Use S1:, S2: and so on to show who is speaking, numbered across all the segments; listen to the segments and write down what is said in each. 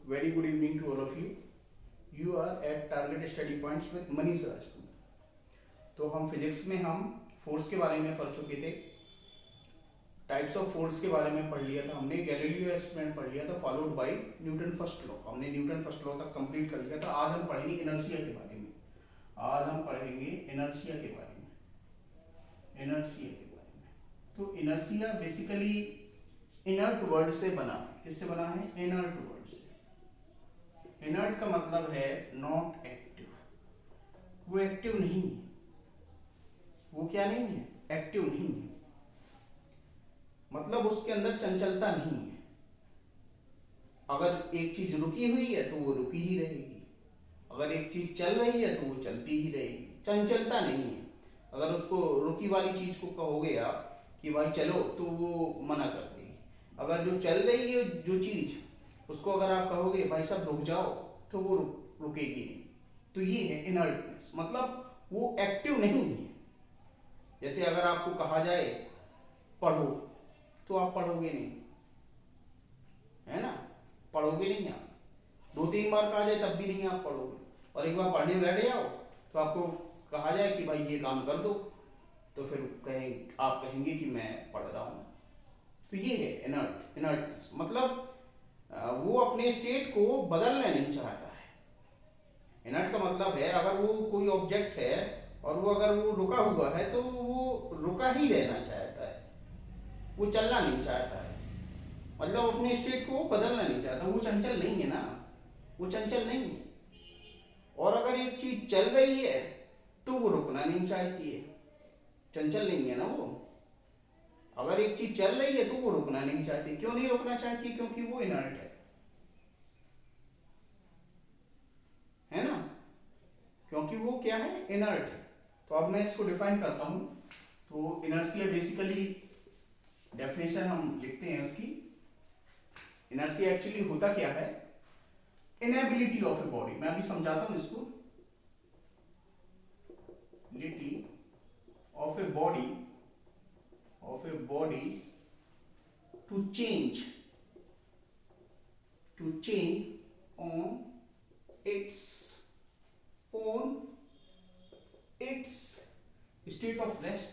S1: Very good evening to all of you. You are at Target Study Points with Manish Rajput. तो हम physics में हम force के बारे में पढ़ चुके थे, टाइप्स ऑफ फोर्स के बारे में पढ़ लिया था हमने, गैलीलियो एक्सपेरिमेंट पढ़ लिया था, followed by Newton first law. हमने न्यूटन फर्स्ट लॉ तक कंप्लीट कर लिया था। आज हम पढ़ेंगे इनर्शिया के बारे में। आज हम पढ़ेंगे इनर्शिया के बारे में। इनर्शिया के बारे में तो इनर्शिया बेसिकली इनर्ट वर्ड से बना है। किससे बना है? इनर्ट वर्ड से। इनर्ट का मतलब है नॉट एक्टिव। वो एक्टिव नहीं है। वो क्या नहीं है? एक्टिव नहीं है, मतलब उसके अंदर चंचलता नहीं है। अगर एक चीज रुकी हुई है तो वो रुकी ही रहेगी, अगर एक चीज चल रही है तो वो चलती ही रहेगी। चंचलता नहीं है। अगर उसको रुकी वाली चीज को कहोगे आप कि भाई चलो, तो वो मना कर देगी। अगर जो चल रही है जो चीज, उसको अगर आप कहोगे भाई सब रुक जाओ, तो वो रुकेगी नहीं। तो ये है इनर्टनेस, मतलब वो एक्टिव नहीं है। जैसे अगर आपको कहा जाए पढ़ो, तो आप पढ़ोगे नहीं, है ना? पढ़ोगे नहीं आप। 2-3 बार कहा जाए तब भी नहीं आप पढ़ोगे। और एक बार पढ़ने बैठ जाओ तो आपको कहा जाए कि भाई ये काम कर दो, तो फिर आप कहेंगे कि मैं पढ़ रहा हूँ। तो ये है इनर्टनेस, मतलब वो अपने स्टेट को बदलना नहीं चाहता है। इनर्ट का मतलब है अगर वो कोई ऑब्जेक्ट है और वो अगर वो रुका हुआ है तो वो रुका ही रहना चाहता है, वो चलना नहीं चाहता है। मतलब अपने स्टेट को बदलना नहीं चाहता। वो चंचल नहीं है ना, वो चंचल नहीं है। और अगर एक चीज चल रही है तो वो रुकना नहीं चाहती है, चंचल नहीं है ना वो। अगर एक चीज चल रही है तो वो रुकना नहीं चाहती। क्यों नहीं रुकना चाहती? क्योंकि वो इनर्ट है ना? क्योंकि वो क्या है? इनर्ट है। तो अब मैं इसको डिफाइन करता हूं। तो इनर्शिया बेसिकली डेफिनेशन हम लिखते हैं उसकी। इनर्शिया एक्चुअली होता क्या है? Inability of a body. मैं अभी समझाता हूं इसको। Inability of a body to change on its state of rest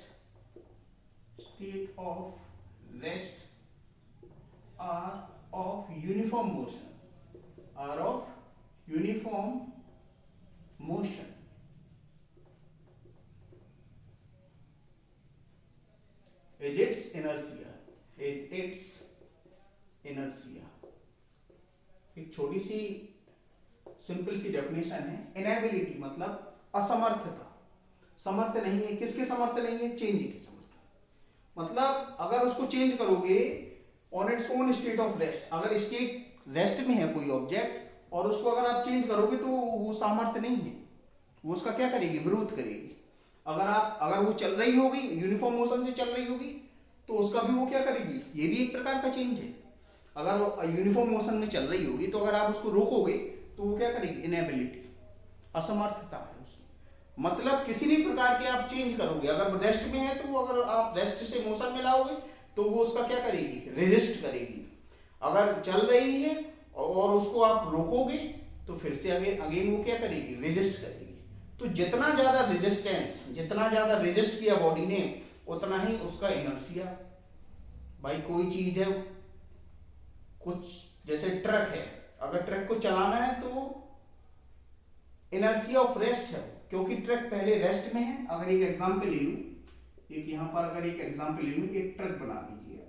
S1: are of uniform motion is its inertia। एक छोटी सी सिंपल सी डेफिनेशन है। इनएबिलिटी मतलब असमर्थता। समर्थ नहीं है। किसके समर्थ नहीं है? चेंज के समर्थ। मतलब अगर उसको चेंज करोगे on its own state of rest, अगर स्टेट रेस्ट में है कोई ऑब्जेक्ट और उसको अगर आप चेंज करोगे तो वो सामर्थ्य नहीं है। वो उसका क्या करेगी? विरोध करेगी। अगर वो चल रही होगी, यूनिफॉर्म मोशन से चल रही होगी, तो उसका भी वो क्या करेगी? ये भी एक प्रकार का चेंज है। अगर वो यूनिफॉर्म मोशन में चल रही होगी तो अगर आप उसको रोकोगे तो वो क्या करेगी? इनएबिलिटी, असमर्थता है उसकी। मतलब किसी भी प्रकार के आप चेंज करोगे, अगर रेस्ट में है तो अगर आप रेस्ट से मोशन में लाओगे तो वो उसका क्या करेगी? रेजिस्ट करेगी। अगर चल रही है और उसको आप रोकोगे तो फिर से अगेन वो क्या करेगी? रेजिस्ट करेगी। तो जितना ज्यादा रेजिस्ट किया बॉडी ने, उतना ही उसका इनर्शिया। भाई कोई चीज है, कुछ जैसे ट्रक है, अगर ट्रक को चलाना है तो इनर्शिया ऑफ रेस्ट है, क्योंकि ट्रक पहले रेस्ट में है। अगर एक एग्जांपल ले लूं, एक यहां पर अगर एक एग्जांपल ले लूं, एक ट्रक बना लीजिए।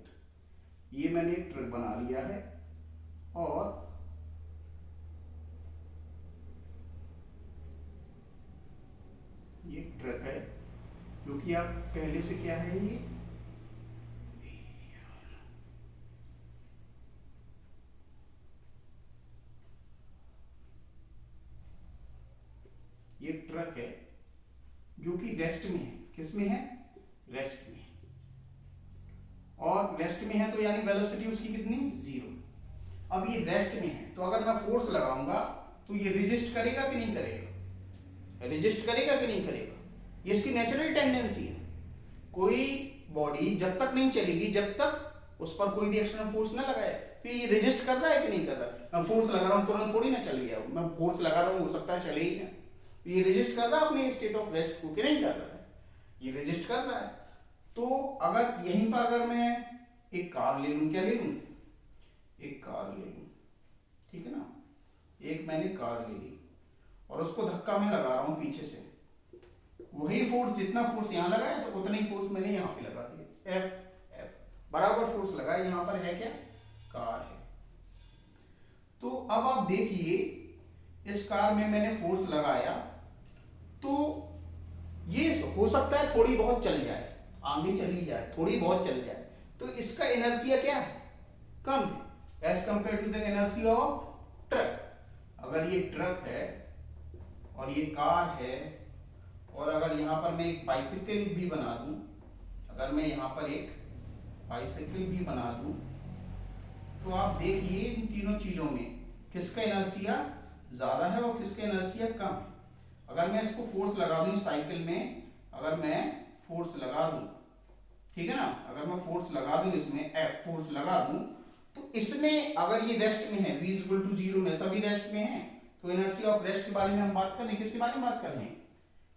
S1: ये मैंने एक ट्रक बना लिया है और ये ट्रक है, क्योंकि आप पहले से क्या है, ये ट्रक है जो कि रेस्ट में है। किस में है? रेस्ट में। और रेस्ट में है तो यानी वेलोसिटी उसकी कितनी? 0। अब ये रेस्ट में है तो अगर मैं फोर्स लगाऊंगा तो ये रेजिस्ट करेगा कि नहीं करेगा? रेजिस्ट करेगा कि नहीं करेगा? ये इसकी नेचुरल टेंडेंसी है। कोई बॉडी जब तक नहीं चलेगी जब तक उस पर कोई भी एक्सटर्नल फोर्स ना लगाए, तो ये रेजिस्ट कर रहा है कि नहीं कर रहा है? मैं फोर्स लगा रहा हूँ तुरंत थोड़ी ना चल गया, मैं फोर्स लगा रहा हूँ हो सकता है चले ही ना। ये रेजिस्ट कर रहा है अपने स्टेट ऑफ रेस्ट को कि नहीं कर रहा है? ये रेजिस्ट कर रहा है। तो अगर यहीं पर अगर मैं एक कार ले लूं, क्या ले लूं? एक कार ले लूं, ठीक है ना, एक मैंने कार ले ली और उसको धक्का मैं लगा रहा हूं पीछे से, वही फोर्स, जितना फोर्स यहां लगा है तो उतना ही फोर्स मैंने यहां पे लगा दिया, एफ एफ बराबर फोर्स लगा है। यहां पर है क्या? कार है। तो अब आप देखिए इस कार में मैंने फोर्स लगाया, तो ये हो सकता है थोड़ी बहुत चल जाए, आगे चली जाए, थोड़ी बहुत चल जाए, तो इसका इनर्शिया क्या है? कम है as compare to the inertia of truck. अगर ये ट्रक है और ये कार है, और अगर यहां पर मैं एक बाइसिकल भी बना दूं, अगर मैं यहां पर एक बाइसिकल भी बना दूं, तो आप देखिए इन तीनों चीजों में किसका इनर्शिया ज्यादा है और किसका इनर्शिया कम है। अगर मैं इसको फोर्स लगा दूं साइकिल में, अगर मैं फोर्स लगा दूं, ठीक है ना, अगर मैं फोर्स लगा दूं इसमें, एफ फोर्स लगा दूं, तो इसमें अगर ये रेस्ट में है, v इक्वल टू 0 में, सभी रेस्ट में है, तो इनर्शिया ऑफ रेस्ट के बारे में हम बात कर रहे हैं। किसके बारे में बात कर रहे हैं?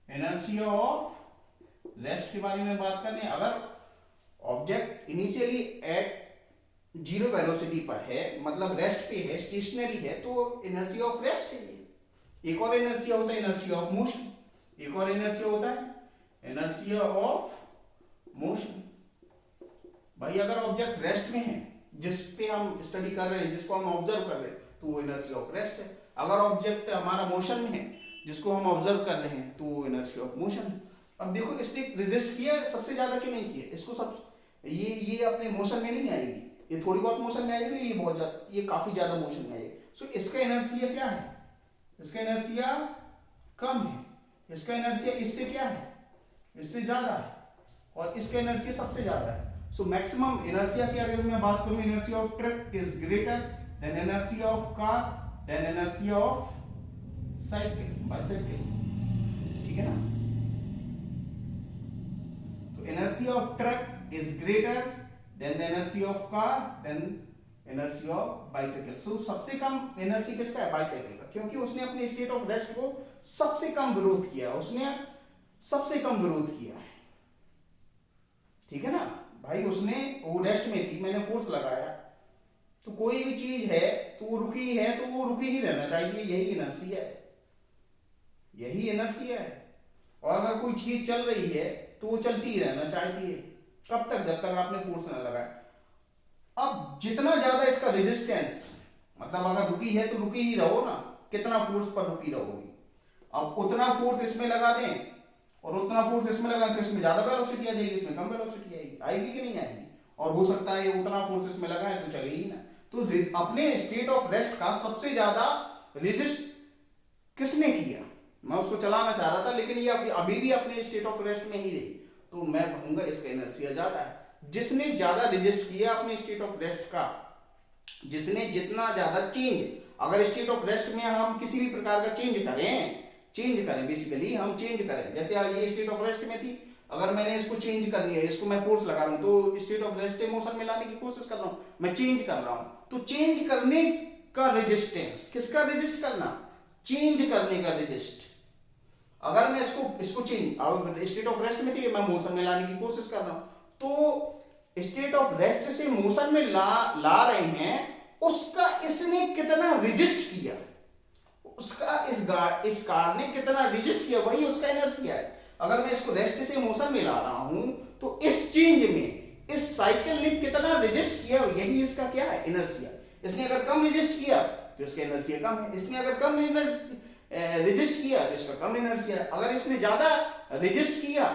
S1: इनर्शिया ऑफ रेस्ट के बारे में बात कर रहे हैं। अगर ऑब्जेक्ट इनिशियली एट 0 वेलोसिटी पर है, मतलब रेस्ट पे है, स्टेशनरी है, तो इनर्शिया ऑफ रेस्ट है ये। एक और इनर्शिया होता है इनर्शिया ऑफ मोशन, एक और इनर्शिया होता है इनर्शिया ऑफ मोशन। भाई अगर ऑब्जेक्ट रेस्ट में है, जिस पे हम स्टडी कर रहे हैं, जिसको हम ऑब्जर्व कर रहे हैं, तो वो इनर्शिया ऑफ रेस्ट है। अगर ऑब्जेक्ट हमारा मोशन में है, जिसको हम ऑब्जर्व कर रहे हैं, तो वो इनर्शिया ऑफ मोशन है। अब देखो इसने रेजिस्ट किया सबसे ज्यादा कि नहीं किया? इसको सब ये अपने मोशन में नहीं आएगी, ये थोड़ी बहुत मोशन में आएगी, ये बहुत ज्यादा, ये काफी ज्यादा मोशन में आएगी। सो इसका इनर्शिया क्या है? इसका इनर्शिया कम है। इसका इनर्शिया इससे क्या है? इससे ज्यादा है, और इसका इनर्शिया सबसे ज्यादा है। सो मैक्सिमम इनर्शिया की अगर मैं बात करूं, inertia of truck is greater than inertia of car than inertia of cycle, bicycle, ठीक है ना। तो inertia of truck is greater than the inertia of car than inertia of bicycle. So सबसे कम इनर्शिया किसका है? बाइसाइकिल का, क्योंकि उसने अपने स्टेट ऑफ रेस्ट को सबसे कम विरोध किया, उसने सबसे कम विरोध किया है, ठीक है ना भाई। उसने वो रेस्ट में थी, मैंने फोर्स लगाया, तो कोई भी चीज है तो वो रुकी है, तो वो रुकी ही रहना चाहिए, यही इनर्शिया है, यही इनर्शिया है। और अगर कोई चीज चल रही है तो वो चलती ही रहना चाहिए, कब तक? जब तक आपने फोर्स न लगाया। अब जितना ज्यादा इसका रेजिस्टेंस, मतलब अगर रुकी है तो रुकी ही रहो ना, कितना फोर्स पर रुकी रहोगी। अब उतना फोर्स इसमें लगा दें और उतना फोर्स इसमें लगा, तो इसमें ज्यादा वेलोसिटी आ जाएगी, इसमें कम वेलोसिटी आएगी, आएगी कि नहीं आएगी? और हो सकता है उतना फोर्स इसमें लगा है तो चले ही ना। तो अपने स्टेट ऑफ रेस्ट का सबसे ज्यादा रेजिस्ट किसने किया? मैं उसको चलाना चाह रहा था, लेकिन ये अभी भी अपने स्टेट ऑफ रेस्ट में ही रही, तो मैं कहूंगा इसका इनर्शिया ज्यादा है। जिसने ज्यादा रेजिस्ट किया अपने स्टेट ऑफ रेस्ट का, जिसने जितना ज्यादा चेंज, अगर स्टेट ऑफ रेस्ट में हम किसी भी प्रकार का चेंज करें बेसिकली हम चेंज करें, जैसे ये स्टेट ऑफ रेस्ट में थी, अगर मैंने इसको चेंज कर लिया, इसको मैं फोर्स लगा रहा हूं, तो स्टेट ऑफ रेस्ट मोशन में लाने की कोशिश कर रहा हूं, मैं चेंज कर रहा हूं, तो चेंज करने का रेजिस्टेंस, किसका रेजिस्ट करना? चेंज करने का रेजिस्ट। अगर मैं इसको चेंज, अब स्टेट ऑफ रेस्ट में थी, मैं मोशन में लाने की कोशिश कर रहा हूं, तो स्टेट ऑफ रेस्ट से मोशन में ला रहे हैं, उसका इसने कितना रेजिस्ट किया, उसका इस कार ने कितना रेजिस्ट किया, वही उसका इनर्शिया है। अगर मैं इसको रेस्ट से मोशन में ला रहा हूं, तो इस चेंज में इस साइकिल ने कितना रेजिस्ट किया, यही इसका क्या है? इनर्शिया। इसने अगर कम रेजिस्ट किया तो इसका इनर्शिया कम है, इसने अगर कम रेजिस्ट किया तो इसका कम इनर्शिया है। अगर इसने ज्यादा रेजिस्ट किया,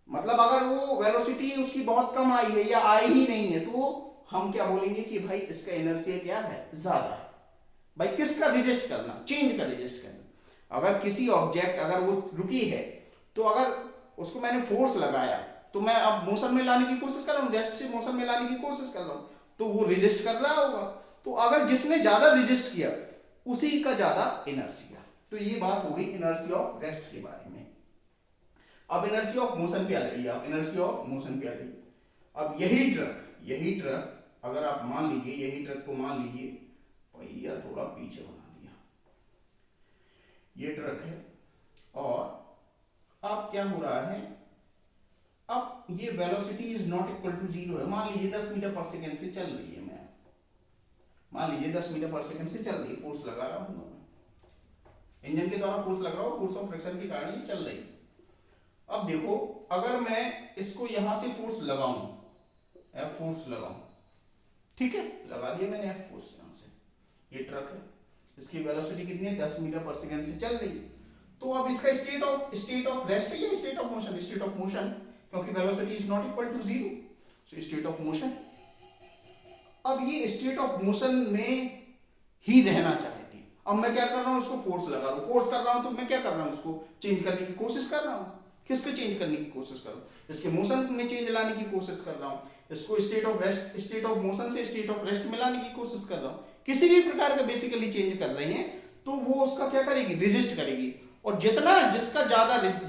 S1: मतलब अगर वो वेलोसिटी उसकी बहुत कम आई है या आई ही नहीं है, तो हम क्या बोलेंगे कि भाई इसका इनर्शिया क्या है? ज्यादा है। भाई किसका रेजिस्ट करना? चेंज का रेजिस्ट करना। अगर किसी ऑब्जेक्ट अगर वो रुकी है, तो अगर उसको मैंने फोर्स लगाया, तो मैं अब मोशन में लाने की कोशिश कर रहा हूं, रेस्ट से मोशन में लाने की कोशिश कर रहा हूं, तो वो रेजिस्ट कर रहा होगा। तो अगर जिसने ज्यादा रेजिस्ट किया उसी का ज्यादा इनर्शिया। तो ये बात हो गई इनर्शिया ऑफ रेस्ट के बारे में। अब इनर्शिया ऑफ मोशन पे आ जाइए आप, इनर्शिया ऑफ मोशन पे आ जाइए। अब यही यही ट्रक अगर आप मान लीजिए, यही ट्रक को मान लीजिए, पहिया थोड़ा पीछे बना दिया, ये ट्रक है और अब क्या हो रहा है, अब ये velocity is not equal to 0 है। मान लीजिए 10 मीटर पर सेकेंड से चल रही है, मैं मान लीजिए 10 मीटर पर सेकेंड से चल रही है, फोर्स लगा रहा हूं मैं, इंजन के द्वारा फोर्स लग रहा हूं, फोर्स ऑफ फ्रिक्शन के कारण ये चल रही है। अब देखो, अगर मैं इसको यहां से फोर्स लगाऊं, एफ फोर्स लगाऊं, ठीक है, लगा दिया मैंने एफ फोर्स यहां से, ये ट्रक है, इसकी वेलोसिटी कितनी है, 10 मीटर पर सेकेंड से चल रही है। तो अब इसका स्टेट ऑफ रेस्ट है या state of motion, state of motion, क्योंकि velocity is not equal to 0, so state of motion. अब ये स्टेट ऑफ मोशन में ही रहना चाहती है। अब मैं क्या कर रहा हूं, उसको फोर्स लगा रहा हूं, फोर्स कर रहा हूं, तो मैं क्या कर रहा हूं, उसको चेंज करने की कोशिश कर रहा हूं। किसको चेंज करने की कोशिश कर रहा हूं, इसके मोशन में चेंज लाने की कोशिश कर रहा हूं, इसको state of rest, state of motion से स्टेट ऑफ रेस्ट में लाने की कोशिश कर रहा हूं। किसी भी प्रकार का बेसिकली चेंज कर रहे हैं तो वो उसका क्या करेगी, रेजिस्ट करेगी, और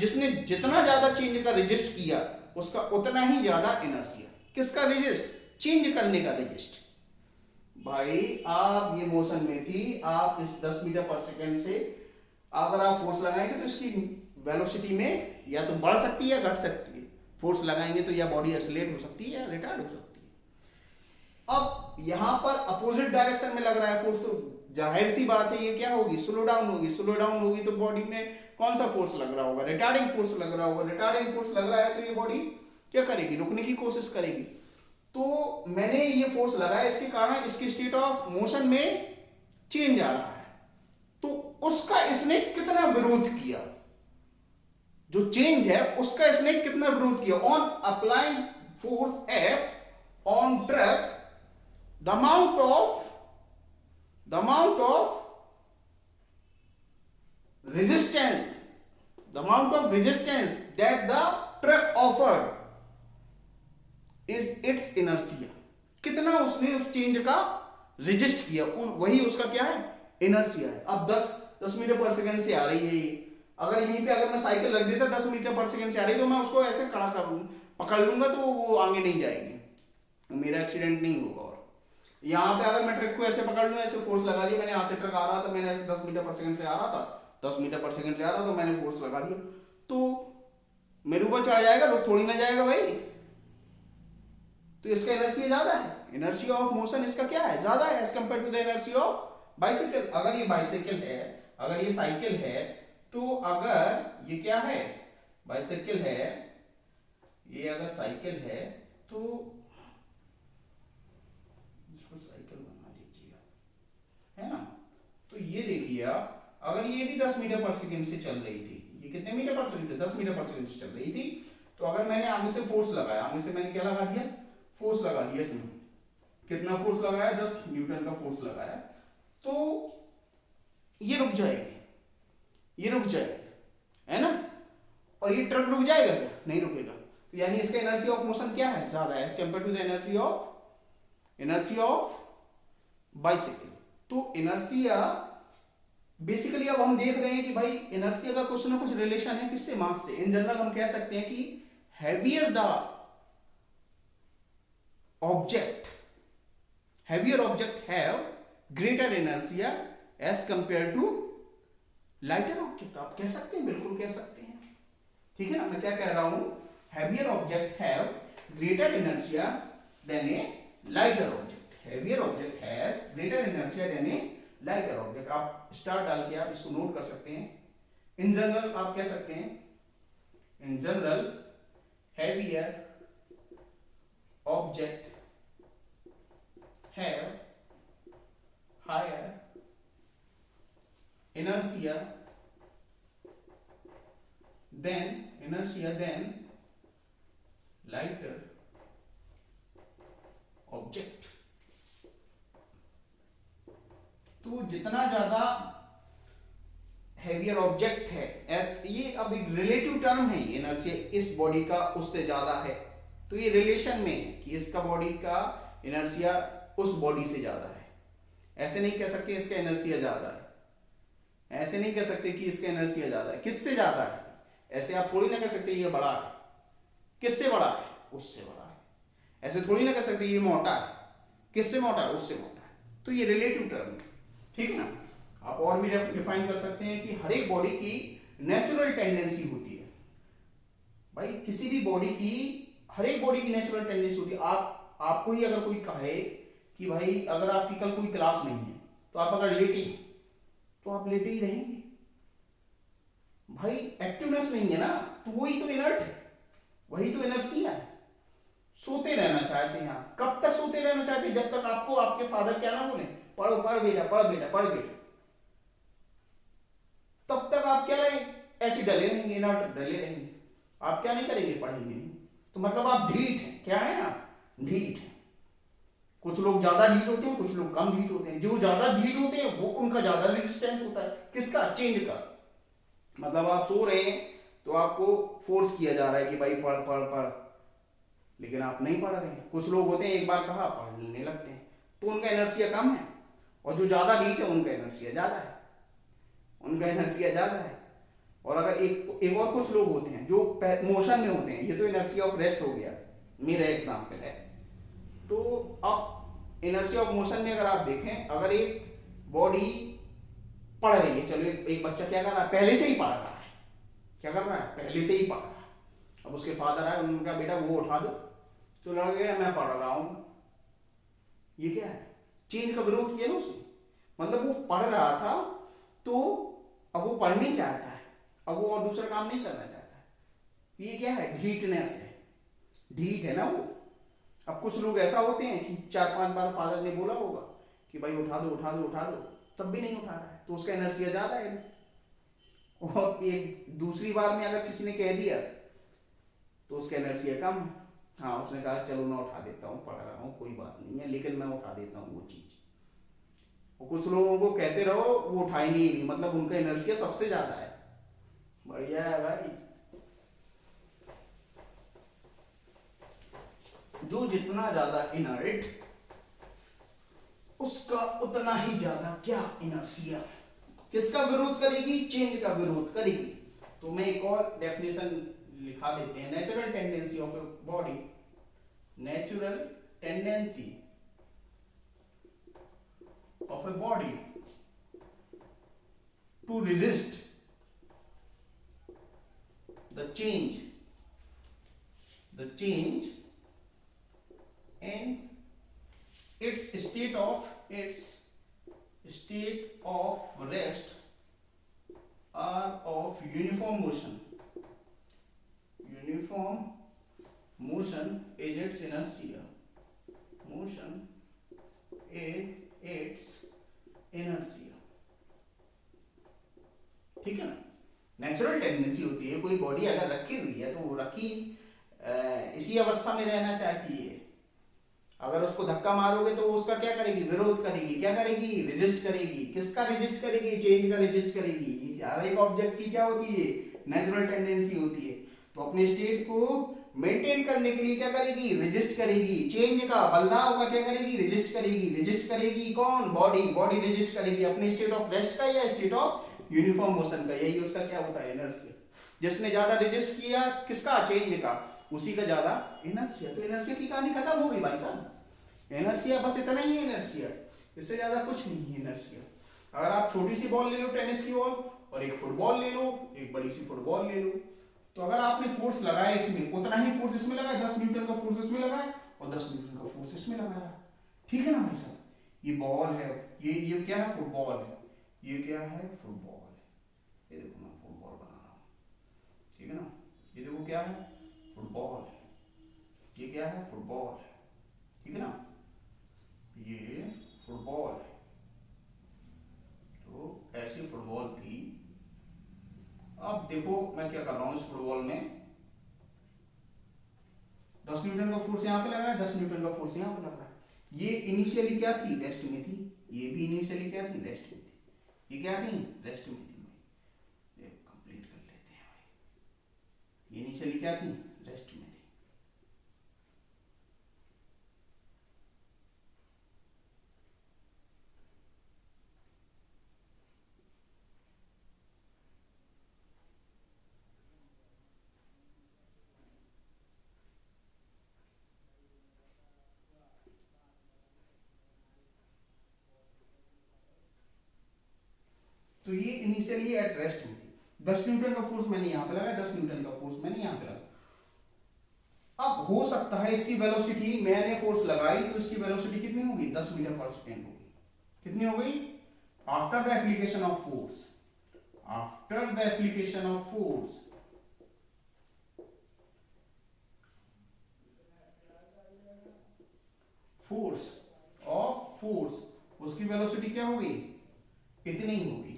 S1: जिसने जितना ज्यादा चेंज का रेजिस्ट किया उसका उतना ही ज्यादा इनर्शिया। किसका रेजिस्ट, चेंज करने का रेजिस्ट। भाई आप ये मोशन में थी, आप इस 10 मीटर पर सेकेंड से अगर आप फोर्स लगाएंगे तो इसकी वेलोसिटी में या तो बढ़ सकती है या घट सकती है। फोर्स लगाएंगे तो या बॉडी एक्सेलरेट हो सकती है या रिटार्ड हो सकती है। अब यहां पर अपोजिट डायरेक्शन में लग रहा है फोर्स, तो जाहिर सी बात है ये क्या होगी, स्लो डाउन होगी। स्लो डाउन होगी तो बॉडी में कौन सा फोर्स लग रहा होगा, रिटार्डिंग फोर्स लग रहा होगा। रिटार्डिंग फोर्स लग रहा है तो ये बॉडी क्या करेगी, रुकने की कोशिश करेगी। तो मैंने ये फोर्स लगाया, इसके कारण इसकी स्टेट ऑफ मोशन में चेंज आ रहा है, तो उसका इसने कितना विरोध किया, जो चेंज है उसका इसने कितना विरोध किया। On applying force F on truck, the amount of resistance that the truck offered is its inertia। कितना उसने उस चेंज का रेजिस्ट किया, वही उसका क्या है, इनर्शिया है। अब 10 मीटर पर सेकंड से आ रही है ये, अगर यहीं पे अगर मैं साइकिल रख देता 10 मीटर पर सेकंड से आ रही है तो मैं उसको ऐसे खड़ा कर लूँ, पकड़ लूंगा तो वो आगे नहीं जाएगी, मेरा एक्सीडेंट नहीं होगा। और यहाँ पे अगर मैं ट्रक को ऐसे पकड़ लूँ, ऐसे फोर्स लगा दिया मैंने, यहाँ से ट्रक आ रहा था, मैंने ऐसे 10 मीटर पर सेकंड से आ रहा था, 10 मीटर पर सेकंड से आ रहा था, तो मैंने फोर्स लगा दिया तो मेरे ऊपर चढ़ जाएगा, रुक थोड़ी ना जाएगा भाई। तो इसका इनर्शिया ज्यादा है, इनर्शिया ऑफ मोशन इसका क्या है, ज्यादा है as compare to the inertia of bicycle. अगर ये बाइसिकल है, अगर ये साइकिल है, तो अगर ये क्या है, बाइसिकल है, ये अगर साइकिल है तो इसको साइकिल बना लीजिए, है ना। तो ये देखिए आप, अगर ये भी 10 मीटर पर सेकंड से चल रही थी, ये कितने मीटर पर सेकंड से, 10 मीटर पर सेकंड से चल रही थी, तो अगर मैंने आगे से फोर्स लगाया, आगे से मैंने क्या लगा दिया, फोर्स लगा दिया, इसमें कितना फोर्स लगाया, 10 न्यूटन का फोर्स लगाया, तो ये रुक जाएगी, ये रुक जाएगी, है ना। और ये ट्रक रुक जाएगा क्या, नहीं रुकेगा। तो यानी इसका एनर्जी ऑफ मोशन क्या है, ज्यादा है as compare to the energy of bicycle. तो इनर्शिया बेसिकली अब हम देख रहे हैं कि भाई इनर्शिया का कुछ ना कुछ रिलेशन है किससे, मास से। इन जनरल हम कह सकते हैं कि heavier object have greater inertia as compare to lighter object. आप कह सकते हैं, बिल्कुल कह सकते हैं, ठीक है ना। मैं क्या कह रहा हूं, heavier object have greater inertia than a lighter object. Heavier object has greater inertia than a lighter object. आप स्टार डाल के आप इसको नोट कर सकते हैं। इन जनरल आप कह सकते हैं, in general heavier object have higher inertia than lighter object। तो जितना ज्यादा हैवियर ऑब्जेक्ट है, ये अब एक रिलेटिव टर्म है, ये इनर्शिया इस बॉडी का उससे ज्यादा है, तो ये रिलेशन में कि इसका बॉडी का इनर्शिया उस बॉडी से ज्यादा है। ऐसे नहीं कह सकते इसका इनर्शिया ज्यादा है, ऐसे नहीं कह सकते कि इसका इनर्शिया ज्यादा है। किससे ज्यादा है, ऐसे आप थोड़ी ना कह सकते ये बड़ा है। किससे बड़ा है, उससे बड़ा है। ऐसे थोड़ी ना कह सकते ये मोटा है, किससे मोटा है, उससे मोटा है। तो ये रिलेटिव टर्म है, ठीक है ना। आप और भी डिफाइन कर सकते हैं कि हर एक बॉडी की नेचुरल टेंडेंसी होती है। भाई किसी भी बॉडी की, हर एक बॉडी की नेचुरल टेंडेंसी होती है। आपको ही अगर कोई कहे कि भाई अगर आपकी कल कोई क्लास नहीं है तो आप अगर लेटे तो आप लेटे ही रहेंगे। भाई एक्टिवनेस नहीं है ना, तो वही तो इनर्ट है, वही तो इनर्शिया है। सोते रहना चाहते हैं आप, कब तक सोते रहना चाहते हैं, जब तक आपको आपके फादर क्या ना बोले, पढ़ो पढ़ बेटा पढ़ बेटा पढ़ बेटा, तब तक आप क्या रहे, ऐसे डले रहेंगे, इनर्ट डले रहेंगे। आप क्या नहीं करेंगे, पढ़ेंगे नहीं। तो मतलब आप ढीठ हैं, क्या है आप, ढीठ हैं। कुछ लोग ज्यादा ढीठ होते हैं, कुछ लोग कम ढीठ होते हैं। जो ज्यादा ढीठ होते हैं वो, उनका ज्यादा रेजिस्टेंस होता है, किसका, चेंज का। मतलब आप सो रहे हैं तो आपको फोर्स किया जा रहा है कि भाई पढ़ पढ़ पढ़, लेकिन आप नहीं पढ़ रहे हैं। कुछ लोग होते हैं एक बार कहा पढ़ने लगते हैं, तो उनका एनर्जिया कम है। और जो ज्यादा ढीठ है उनका एनर्जिया ज्यादा है, उनका एनर्जिया ज्यादा है। और अगर एक और कुछ लोग होते हैं जो मोशन में होते हैं, ये तो इनर्शिया ऑफ रेस्ट हो गया, मेरा एग्जाम्पल है। तो अब इनर्शिया ऑफ मोशन में अगर आप देखें, अगर एक बॉडी पढ़ रही है, चलो एक बच्चा क्या कर रहा है, पहले से ही पढ़ रहा है, क्या कर रहा है, पहले से ही पढ़ रहा है। अब उसके फादर आए, उन्होंने कहा बेटा वो उठा दो, तो लड़ गया मैं पढ़ रहा हूं। ये क्या है, चेंज का विरोध किया ना उसने। मतलब वो पढ़ रहा था तो अब वो पढ़ नहीं चाहता है, अब वो और दूसरा काम नहीं करना चाहता है। ये क्या है, ढीठनेस है, ढीठ है ना वो। अब कुछ लोग ऐसा होते हैं कि 4-5 बार फादर ने बोला होगा कि भाई उठा दो उठा दो उठा दो, तब भी नहीं उठा रहा है, तो उसका एनर्जिया ज्यादा है। और एक दूसरी बार में अगर किसी ने कह दिया तो उसका एनर्जिया कम। हाँ उसने कहा चलो मैं उठा देता हूँ, पढ़ रहा हूँ कोई बात नहीं है, लेकिन मैं उठा देता हूँ वो चीज। और कुछ लोगों को कहते रहो वो उठाएंगे ही नहीं, मतलब उनका एनर्जिया सबसे ज्यादा है। बढ़िया है भाई। जो जितना ज्यादा इनर्ट, उसका उतना ही ज्यादा क्या, इनर्शिया। किसका विरोध करेगी, चेंज का विरोध करेगी। तो मैं एक और डेफिनेशन लिखा देते हैं, natural tendency of a body, natural tendency of a body to resist the change in its state of rest or of uniform motion is its inertia, ठीक है ना। नेचुरल टेंडेंसी होती है, कोई बॉडी अगर रखी हुई है तो वो रखी इसी अवस्था में रहना चाहती है। अगर उसको धक्का मारोगे तो वो उसका क्या करेगी, विरोध करेगी, क्या करेगी, रेजिस्ट करेगी। किसका रेजिस्ट करेगी, चेंज का रेजिस्ट करेगी। हर एक ऑब्जेक्ट की क्या होती है, नेचुरल टेंडेंसी होती है। तो अपने स्टेट को मेंटेन करने के लिए क्या करेगी, रेजिस्ट करेगी। चेंज का, बदलाव का क्या करेगी, रेजिस्ट करेगी। रेजिस्ट करेगी कौन, बॉडी रेजिस्ट करेगी अपने स्टेट ऑफ रेस्ट का या स्टेट ऑफ यूनिफॉर्म मोशन का। यही उसका क्या होता है, इनर्शिया। जिसने ज्यादा रेजिस्ट किया किसका, चेंज का, उसी का ज्यादा इनर्शिया। तो इनर्शिया की कहानी खत्म हो गई भाई साहब। इनर्शिया बस इतना ही है, इनर्शिया, इससे ज्यादा कुछ नहीं है इनर्शिया। अगर आप छोटी सी बॉल ले लो, टेनिस की बॉल, और एक फुटबॉल ले लो, एक बड़ी सी फुटबॉल ले लो, तो अगर आपने फोर्स लगाया इसमें, उतना ही फोर्स इसमें लगाया, 10 न्यूटन का फोर्स इसमें लगाया और 10 न्यूटन का फोर्स इसमें लगाया, ठीक है ना भाई साहब। ये बॉल है, ये क्या है, फुटबॉल है। ये क्या है, फुटबॉल है। ये देखो मैं फुटबॉल बना रहा हूँ, ठीक है ना। ये देखो क्या है, फुटबॉल है। ये क्या है, फुटबॉल है, ठीक है ना। ये फुटबॉल है। तो ऐसी फुटबॉल थी। अब देखो मैं क्या कर रहा हूं, इस फुटबॉल में 10 न्यूटन का फोर्स यहां पे लग रहा है, 10 न्यूटन का फोर्स यहां पे लग रहा है। ये इनिशियली क्या थी, रेस्ट में थी। ये भी इनिशियली क्या थी, रेस्ट में थी। ये क्या थी, रेस्ट में थी। ये कंप्लीट कर लेते हैं भाई। ये इनिशियली क्या थी, रेस्ट में थी। तो ये इनिशियली एट रेस्ट में थी। 10 न्यूटन का फोर्स मैंने यहाँ पे लगाया, 10 न्यूटन का फोर्स मैंने यहाँ पे लगाया। अब हो सकता है इसकी वेलोसिटी, मैंने फोर्स लगाई तो इसकी वेलोसिटी कितनी होगी, 10 मीटर पर सेकेंड होगी। कितनी हो गई? After the application of force, after the application of force, force of force, उसकी वेलोसिटी क्या होगी, इतनी होगी।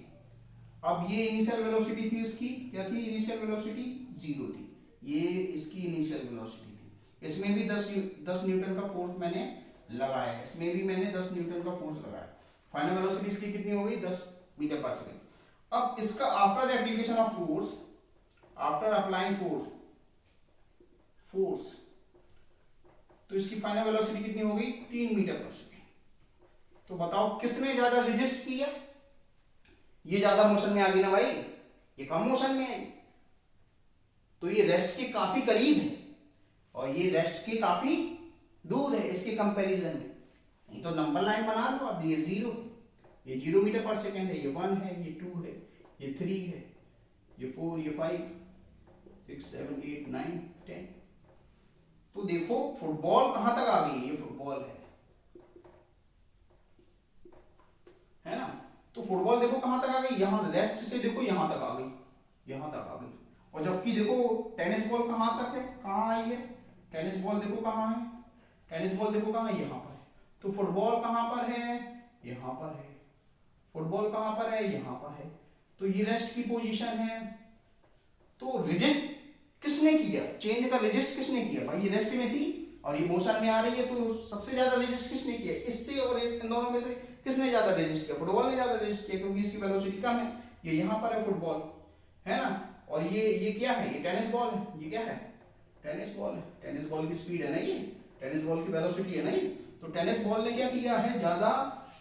S1: अब ये इनिशियल वेलोसिटी थी उसकी, क्या थी इनिशियल वेलोसिटी, 0 थी। ये इसकी इनिशियल वेलोसिटी थी। इसमें भी 10 न्यूटन का फोर्स मैंने लगाया, इसमें भी मैंने 10 न्यूटन का फोर्स लगाया। फाइनल वेलोसिटी इसकी कितनी हो गई, 10 मीटर पर सेकेंड। अब इसका after the application of force, after applying force, तो इसकी फाइनल वेलोसिटी कितनी हो गई, 3 मीटर पर सेकेंड। तो बताओ किसने ज्यादा रेजिस्ट किया? ये ज्यादा मोशन में आ गई ना भाई, ये कम मोशन में आई। तो ये रेस्ट के काफी करीब है और ये रेस्ट के काफी दूर है इसके कंपैरिजन में। नहीं तो नंबर लाइन बना लो। अब ये 0, ये 0 मीटर पर सेकेंड है, ये 1 है, ये 2 है, ये 3 है, ये 4, ये 5, 6, 7, 8, 9, 10। तो देखो फुटबॉल कहां तक आ गई, ये फुटबॉल है ना। तो फुटबॉल देखो कहां तक आ गई, यहां रेस्ट से देखो यहां तक आ गई, यहां तक आ गई। और जबकि देखो टेनिस बॉल कहां तक है, कहां आई है टेनिस बॉल, देखो कहां है टेनिस बॉल, देखो कहां है, यहां पर है। तो फुटबॉल कहां पर है, यहां पर है। फुटबॉल कहां पर है, यहां पर है। तो ये रेस्ट की पोजीशन है। तो रेजिस्ट किसने किया, चेंज का रेजिस्ट किसने किया भाई, ये रेस्ट में थी और ये मोशन में आ रही है। तो सबसे ज्यादा रेजिस्ट किसने किया, इससे और इन दोनों में से किसने ज्यादा रेजिस्ट किया, फुटबॉल ने ज्यादा रेजिस्ट किया, क्योंकि इसकी वेलोसिटी कम है। ये यहां पर है फुटबॉल, है ना। और ये क्या है, ये टेनिस बॉल है। ये क्या है, टेनिस बॉल है। टेनिस बॉल की स्पीड है ना, ये टेनिस बॉल की वेलोसिटी है ना ये। तो टेनिस बॉल ने क्या किया है, ज्यादा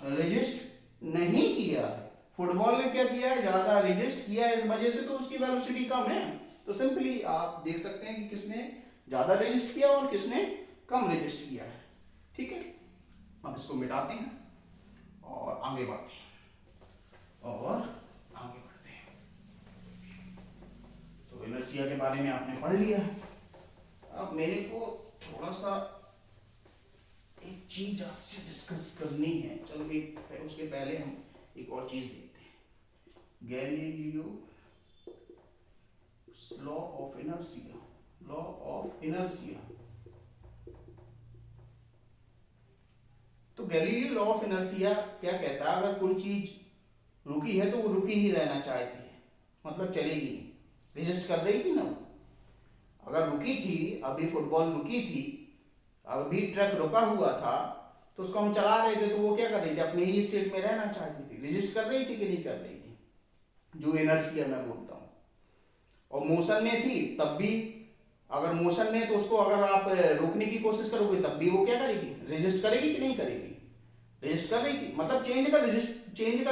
S1: रेजिस्ट नहीं किया है। फुटबॉल ने क्या किया है, ज्यादा रेजिस्ट किया है, इस वजह से तो उसकी वेलोसिटी कम है। तो सिंपली आप देख सकते हैं कि किसने ज्यादा रेजिस्ट किया और किसने कम रेजिस्ट किया है। ठीक है, अब इसको मिटाते हैं और आगे बढ़ते हैं तो इनर्शिया के बारे में आपने पढ़ लिया। अब मेरे को थोड़ा सा एक चीज आपसे डिस्कस करनी है। चलो एक उसके पहले हम एक और चीज देखते हैं। Galileo law of inertia, law of inertia. तो गैलीलियो लॉ ऑफ इनर्शिया क्या कहता है, अगर कोई चीज रुकी है तो वो रुकी ही रहना चाहती है, मतलब चलेगी नहीं। रेजिस्ट कर रही थी ना, अगर रुकी थी, अभी फुटबॉल रुकी थी, अभी ट्रक रुका हुआ था, तो उसको हम चला रहे थे, तो वो क्या कर रही थी, अपने ही स्टेट में रहना चाहती थी। रेजिस्ट कर रही थी कि नहीं कर रही थी, जो इनर्शिया मैं बोलता हूं। और मोशन में थी तब भी, अगर मोशन में तो उसको अगर आप रोकने की कोशिश करोगे तब भी वो क्या करेगी, रेजिस्ट करेगी कि नहीं करेगी, रेजिस्ट कर रही थी। मतलब चेंज का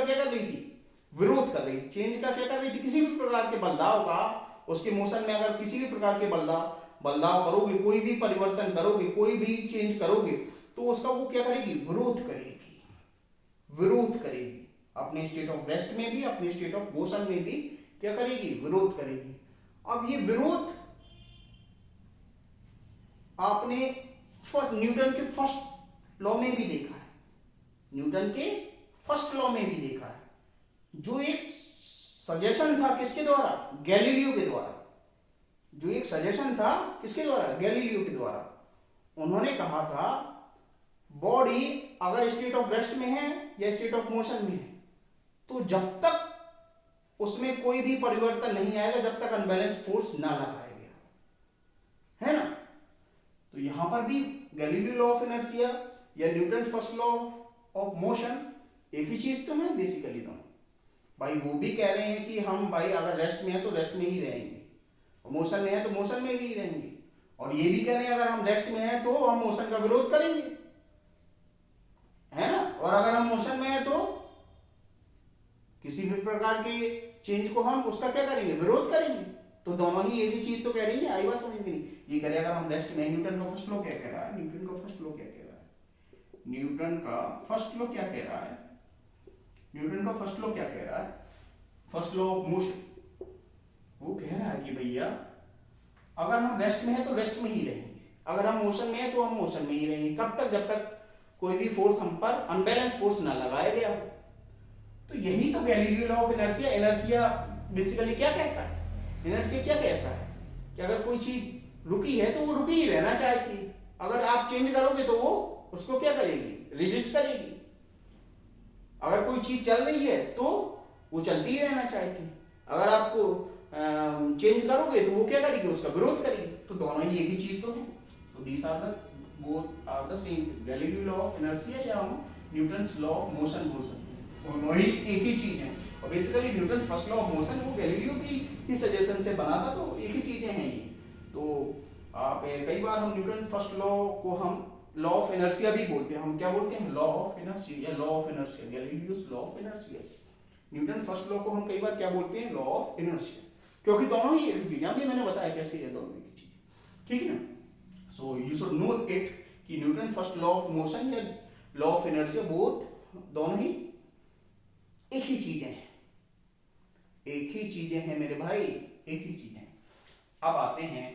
S1: क्या कर रही थी, विरोध कर रही थी। चेंज का क्या कर रही थी, किसी भी प्रकार के बदलाव का, उसके मोशन में अगर किसी भी प्रकार के बदलाव करोगे, कोई भी परिवर्तन करोगे, कोई भी चेंज करोगे, तो उसका वो क्या करेगी, विरोध करेगी। अपने स्टेट ऑफ रेस्ट में भी, अपने स्टेट ऑफ मोशन में भी क्या करेगी, विरोध करेगी। अब ये विरोध आपने न्यूटन के फर्स्ट लॉ में भी देखा है, न्यूटन के फर्स्ट लॉ में भी देखा है, जो एक सजेशन था किसके द्वारा, गैलीलियो के द्वारा। जो एक सजेशन था किसके द्वारा, गैलीलियो के द्वारा। उन्होंने कहा था बॉडी अगर स्टेट ऑफ रेस्ट में है या स्टेट ऑफ मोशन में है, तो जब तक उसमें कोई भी परिवर्तन नहीं आएगा, जब तक अनबैलेंस फोर्स ना लगाया गया, है ना। तो यहां पर भी गैलीलियो लॉ ऑफ इनर्शिया या Newton first law of motion एक ही चीज तो है बेसिकली दोनों। भाई वो भी कह रहे हैं कि हम भाई अगर रेस्ट में है तो रेस्ट में ही रहेंगे, और मोशन में है तो मोशन में ही रहेंगे। और ये भी कह रहे हैं अगर हम रेस्ट में है तो हम मोशन का विरोध करेंगे, है ना। और अगर हम मोशन में है तो किसी भी प्रकार के चेंज को हम उसका क्या करेंगे, विरोध करेंगे। तो दोनों ही एक ही चीज तो कह रही है, आई बात समझ में नहीं। ये कह रहे अगर हम रेस्ट में, न्यूटन का फर्स्ट लॉ क्या कह रहा है, न्यूटन का फर्स्ट लॉ क्या कह रहा है, न्यूटन का फर्स्ट लॉ क्या कह रहा है, न्यूटन का फर्स्ट लॉ क्या कह रहा है फर्स्ट लॉ ऑफ मोशन वो कह रहा है कि भैया अगर हम रेस्ट में है तो रेस्ट में ही रहेंगे, अगर हम मोशन में है तो हम मोशन में ही रहेंगे। कब तक? जब तक कोई भी फोर्स हम पर अनबैलेंस फोर्स ना लगाया गया हो। तो यही तो Galileo law of inertia. Inertia basically क्या कहता है? इनर्शिया क्या कहता है कि अगर कोई चीज रुकी है तो वो रुकी ही रहना चाहिए, अगर आप चेंज करोगे तो वो उसको क्या करेगी? रेजिस्ट करेगी। अगर कोई चीज चल रही है तो वो चलती ही रहना चाहिए, अगर आपको चेंज करोगे तो वो क्या करेगी? उसका विरोध करेगी। तो दोनों ही एक ही चीज तो है। So these are the both are the same, Galileo law of inertia या हम न्यूटन्स लॉ ऑफ मोशन बोल सकते हैं, दोनों ही एक ही चीज है। और basically Newton first law of motion वो गैलीलियो की सजेशन से बना था, तो एक ही चीजें हैं ये। तो आप कई बार हम न्यूटन फर्स्ट लॉ को हम लॉ ऑफ इनर्शिया भी बोलते हैं। हम क्या बोलते हैं? लॉ ऑफ इनर्शिया या law of inertia, Galileo's law of inertia. Newton first law को हम कई बार क्या बोलते हैं? लॉ ऑफ इनर्शिया, क्योंकि दोनों ही एक चीज है। अभी मैंने बताया कैसे है दोनों एक चीज, ठीक है ना। So you should know it कि Newton first law of motion या लॉ ऑफ इनर्शिया बोथ दोनों ही एक ही चीजें हैं, एक ही चीजें हैं मेरे भाई, एक ही चीजें हैं। अब आते हैं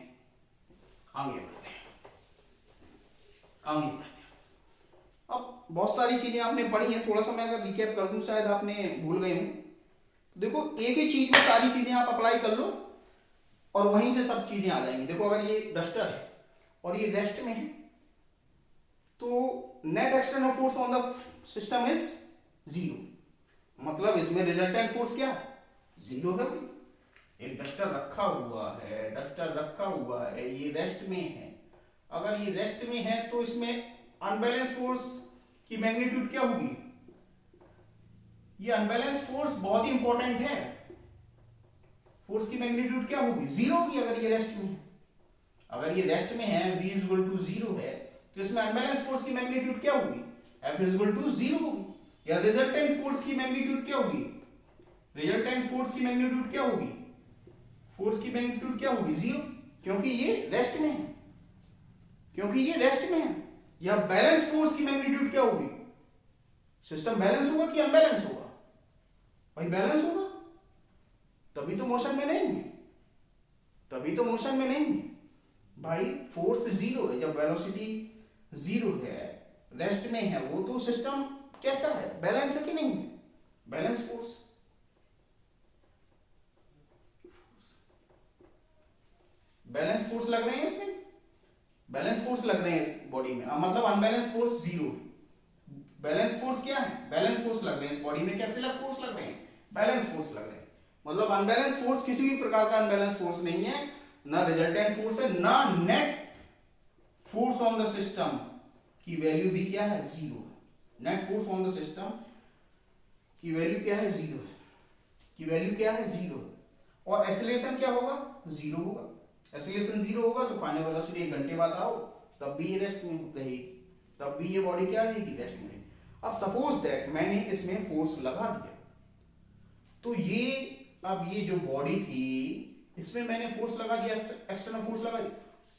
S1: आगे बढ़ते हैं, आगे बढ़ते हैं। अब बहुत सारी चीजें आपने पढ़ी हैं, थोड़ा सा मैं अगर रिकैप कर दूं, शायद आपने भूल गए हूं। देखो एक ही चीज में सारी चीजें आप अप्लाई कर लो और वहीं से सब चीजें आ जाएंगी। देखो अगर ये डस्टर है और ये रेस्ट में है तो net external force on the system is 0, मतलब इसमें रिजल्टेंट फोर्स क्या है? 0 है। एक डस्टर रखा हुआ है, डस्टर रखा हुआ है, ये रेस्ट में है। अगर ये रेस्ट में है तो इसमें अनबैलेंस फोर्स की मैग्नीट्यूड क्या होगी? ये अनबैलेंस फोर्स बहुत ही इंपॉर्टेंट है। फोर्स की मैग्नीट्यूड क्या होगी? 0 होगी अगर ये रेस्ट में है। अगर ये रेस्ट में है, V इक्वल टू 0 है, तो इसमें अनबैलेंस फोर्स की मैग्नीट्यूड क्या होगी? F इक्वल टू 0 होगी। या रिजल्टेंट फोर्स की मैग्नीट्यूड क्या होगी? रिजल्टेंट फोर्स की मैग्नीट्यूड क्या होगी? फोर्स की मैग्नीट्यूड क्या होगी? 0, क्योंकि ये रेस्ट में है, क्योंकि ये रेस्ट में है। या बैलेंस फोर्स की मैग्नीट्यूड क्या होगी? सिस्टम बैलेंस होगा कि अनबैलेंस होगा? भाई बैलेंस होगा, तभी तो मोशन में नहीं है, तभी तो मोशन में नहीं है भाई। फोर्स 0 है, जब वेलोसिटी 0 है, रेस्ट में है वो, तो सिस्टम कैसा है? बैलेंस है कि नहीं है? Balance force. बैलेंस फोर्स लग रहे हैं इसमें, बैलेंस फोर्स लग रहे हैं इस बॉडी में, मतलब अनबैलेंस फोर्स 0 है। बैलेंस फोर्स क्या है? बैलेंस फोर्स लग रहे हैं इस बॉडी में। कैसे लग फोर्स लग रहे हैं? बैलेंस फोर्स लग रहे हैं। मतलब अनबैलेंस फोर्स किसी भी प्रकार का अनबैलेंस फोर्स नहीं है, ना रिजल्टेंट फोर्स है, ना net force on the system की वैल्यू भी क्या है? 0 है। Net force on the system की वैल्यू क्या है? 0 है, की वैल्यू क्या है? 0 है। और एक्सीलरेशन क्या होगा? 0 होगा। एक्सीलरेशन 0 होगा तो फाइनल वेलोसिटी 1 घंटे बाद आओ तब भी ये रेस्ट में रहेगी, तब भी ये बॉडी क्या रहेगी? रेस्ट में रहेगी। अब सपोज दैट मैंने इसमें फोर्स लगा दिया, तो ये अब ये जो बॉडी थी इसमें मैंने फोर्स लगा दिया, एक्सटर्नल फोर्स लगा दिया,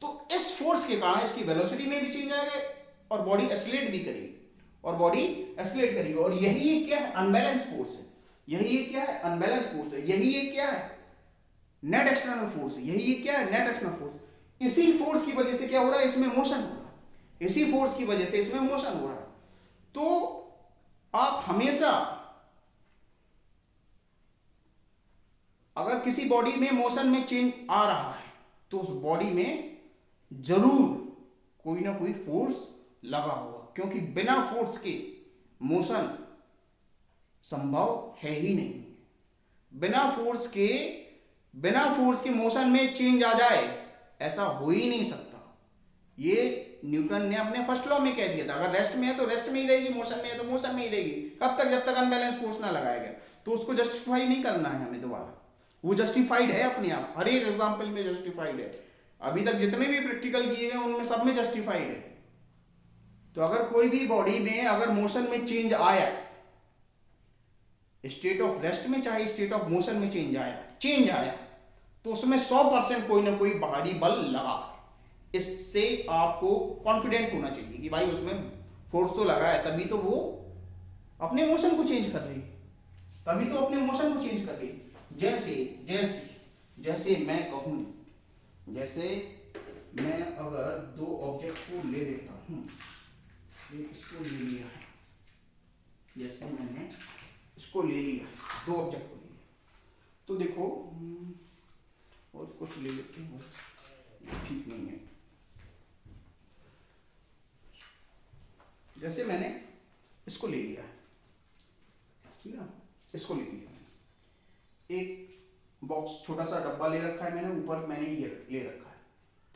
S1: तो इस फोर्स के कारण इसकी वेलोसिटी में भी चेंज आएगा और बॉडी एक्सीलरेट भी करेगी, और बॉडी एक्सीलरेट करेगी। और यही ये क्या है? अनबैलेंस फोर्स है। यही ये क्या है? अनबैलेंस फोर्स है। यही ये क्या है? Net external force. यही ये क्या है? Net external force. इसी फोर्स की वजह से क्या हो रहा है? इसमें मोशन हो रहा है। इसी फोर्स की वजह से इसमें मोशन हो रहा है। तो आप हमेशा अगर किसी बॉडी में मोशन में चेंज आ रहा है तो उस बॉडी में जरूर कोई ना कोई फोर्स लगा होगा, क्योंकि बिना फोर्स के मोशन संभव है ही नहीं। बिना फोर्स के मोशन में चेंज आ जाए ऐसा हो ही नहीं सकता। ये न्यूटन ने अपने फर्स्ट लॉ में कह दिया था। अगर रेस्ट में है तो रेस्ट में ही रहेगी, मोशन में है तो मोशन में ही रहेगी। कब तक? जब तक अनबैलेंस फोर्स ना लगाया गया। तो उसको जस्टिफाई नहीं करना है हमें दोबारा, वो जस्टिफाइड है अपने आप, हर एक एग्जाम्पल में जस्टिफाइड है। अभी तक जितने भी प्रैक्टिकल किए गए उनमें सब में जस्टिफाइड है। तो अगर कोई भी बॉडी में अगर मोशन में चेंज आया, स्टेट ऑफ रेस्ट में चाहे स्टेट ऑफ मोशन में चेंज आया, तो उसमें 100% कोई ना कोई बाहरी बल लगा। इससे आपको कॉन्फिडेंट होना चाहिए कि भाई उसमें फोर्स तो लगा है, तभी तो वो अपने मोशन को चेंज कर रही है, तभी तो अपने मोशन को चेंज कर रही है। जैसे जैसे जैसे मैं कहूं, जैसे मैं अगर दो ऑब्जेक्ट को ले लेता हूं, एक इसको ले लिया है, जैसे मैंने इसको ले लिया, दो ऑब्जेक्ट को ले लिया, तो देखो और कुछ ले लेते हैं, ठीक नहीं है। जैसे मैंने इसको ले लिया, ठीक है ना, इसको ले लिया, एक बॉक्स छोटा सा डब्बा ले रखा है मैंने, ऊपर मैंने ये ले रखा है,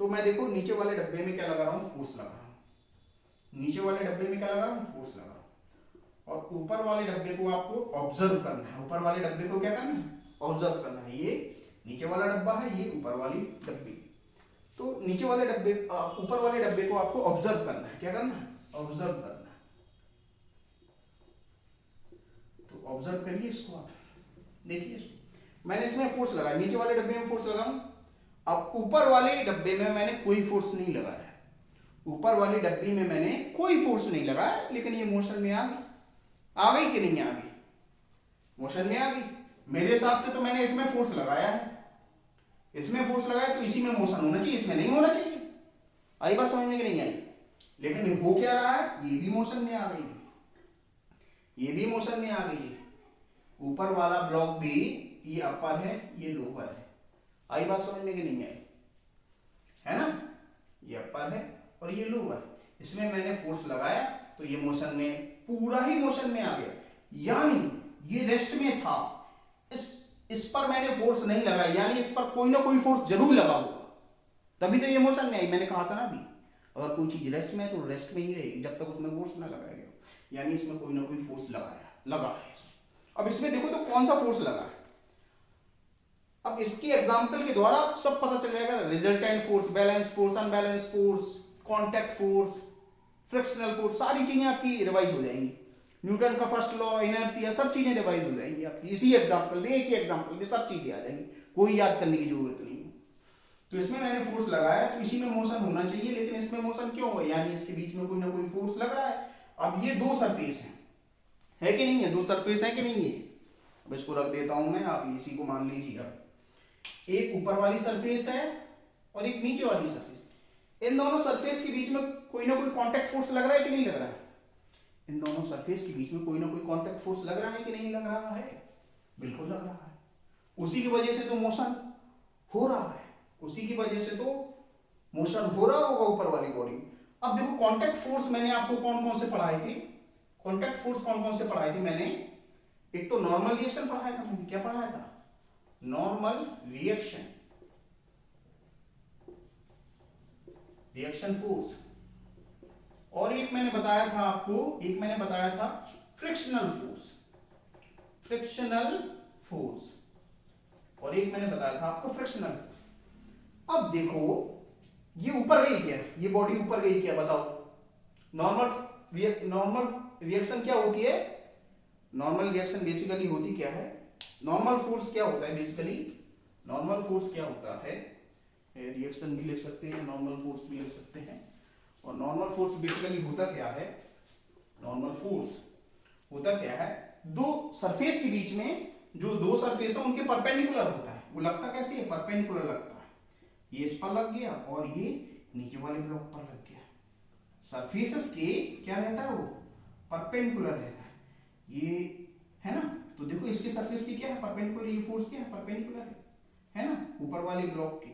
S1: तो मैं देखो नीचे वाले डब्बे में क्या लगा रहा हूँ, फोर्स लगा रहा हूँ, नीचे वाले डब्बे में क्या लगा रहा हूँ, फोर्स लगा रहा हूँ, और ऊपर वाले डब्बे को आपको ऑब्जर्व करना है, ऊपर वाले डब्बे को क्या करना है, ऑब्जर्व करना है। ये नीचे वाला डब्बा है, ये ऊपर वाली डब्बी, तो नीचे वाले डब्बे ऊपर वाले डब्बे को आपको ऑब्जर्व करना है, क्या करना है, ऑब्जर्व करना है। तो ऑब्जर्व करिए इसको, आप देखिए इसको, मैंने इसमें फोर्स लगाया, नीचे वाले डब्बे में फोर्स लगाऊं, अब ऊपर वाले डब्बे में मैंने कोई फोर्स नहीं लगाया, ऊपर वाली डब्बी में मैंने कोई फोर्स नहीं लगाया, लेकिन ये मोशन में आ गई कि नहीं आ गई, मोशन में आ गई। मेरे हिसाब से तो मैंने इसमें फोर्स लगाया है, इसमें फोर्स लगाया तो इसी में मोशन होना चाहिए, इसमें नहीं होना चाहिए। आई बात समझ में कि नहीं आई? लेकिन हो क्या रहा है, ये भी मोशन में आ गई, ये भी मोशन में आ गई है, ऊपर वाला ब्लॉक भी, ये अपर है ये लोअर है। आई बात समझ में कि नहीं आई? है ना, ये अपर है और ये लोअर, इसमें मैंने फोर्स लगाया तो ये मोशन में, पूरा ही मोशन में आ गया, यानी ये रेस्ट में था, इस पर मैंने फोर्स नहीं लगाया, यानी इस पर कोई ना कोई फोर्स जरूर लगा होगा, तभी तो ये मोशन में आई। मैंने कहा था ना अभी, अगर कोई चीज रेस्ट में है तो रेस्ट में ही रहेगी जब तक उसमें फोर्स ना लगाया गया, यानी इसमें कोई ना कोई फोर्स लगा है। अब इसमें देखो तो कौन सा फोर्स लगा है, अब इसके एग्जाम्पल के द्वारा सब पता चल जाएगा, resultant force, balance force, unbalance force, contact force, frictional force, सारी चीजें आपकी रिवाइज हो जाएंगी। न्यूटन का फर्स्ट लॉ, इनर्शिया, सब चीजें रिवाइज हो जाएंगी आपकी इसी एग्जाम्पल में, एक ही एग्जाम्पल में सब चीजें आ जाएंगी, कोई याद करने की जरूरत नहीं है। तो इसमें मैंने फोर्स लगाया तो इसी में मोशन होना चाहिए, लेकिन इसमें मोशन क्यों हुआ, यानी इसके बीच में कोई ना कोई फोर्स लग रहा है। अब ये दो सरफेस है कि नहीं है, दो सरफेस है कि नहीं है, अब इसको रख देता हूं मैं, आप इसी को मान लीजिए, अब एक ऊपर वाली सरफेस है और एक नीचे वाली सरफेस, इन दोनों सरफेस के बीच में कोई ना कोई कांटेक्ट फोर्स लग रहा है कि नहीं लग रहा है, इन दोनों सरफेस के बीच में कोई ना कोई कांटेक्ट फोर्स लग रहा है कि नहीं लग रहा है, बिल्कुल लग रहा है, उसी की वजह से तो मोशन हो रहा है, उसी की वजह से तो मोशन हो रहा होगा ऊपर वाली बॉडी। अब देखो कांटेक्ट फोर्स मैंने आपको कौन कौन से पढ़ाए थे, कांटेक्ट फोर्स कौन कौन से पढ़ाए थे मैंने, एक तो नॉर्मल रिएक्शन पढ़ाया था मैंने, क्या पढ़ाया था, नॉर्मल रिएक्शन, रिएक्शन फोर्स, और एक मैंने बताया था आपको, एक मैंने बताया था फ्रिक्शनल फोर्स, फ्रिक्शनल फोर्स, और एक मैंने बताया था आपको फ्रिक्शनल फोर्स। अब देखो ये ऊपर गई क्या, ये बॉडी ऊपर गई क्या, बताओ, नॉर्मल रिएक्शन क्या होती है, नॉर्मल रिएक्शन बेसिकली होती क्या है, नॉर्मल फोर्स क्या होता है बेसिकली, नॉर्मल फोर्स क्या होता है, रिएक्शन भी लिख सकते हैं, नॉर्मल फोर्स भी लिख सकते हैं, और नॉर्मल फोर्स बेसिकली होता क्या है, नॉर्मल फोर्स होता क्या है, दो सरफेस के बीच में जो दो सरफेस है उनके परपेंडिकुलर होता है, वो लगता कैसे है, परपेंडिकुलर लगता है, ये इस पर लग गया और ये नीचे वाले ब्लॉक पर लग गया, सरफेसेस के क्या रहता है, वो परपेंडिकुलर रहता है, ये है ना, तो देखो इसके सरफेस की क्या है, परपेंडिकुलर, ये फोर्स क्या है, परपेंडिकुलर है ना, ऊपर वाले ब्लॉक के,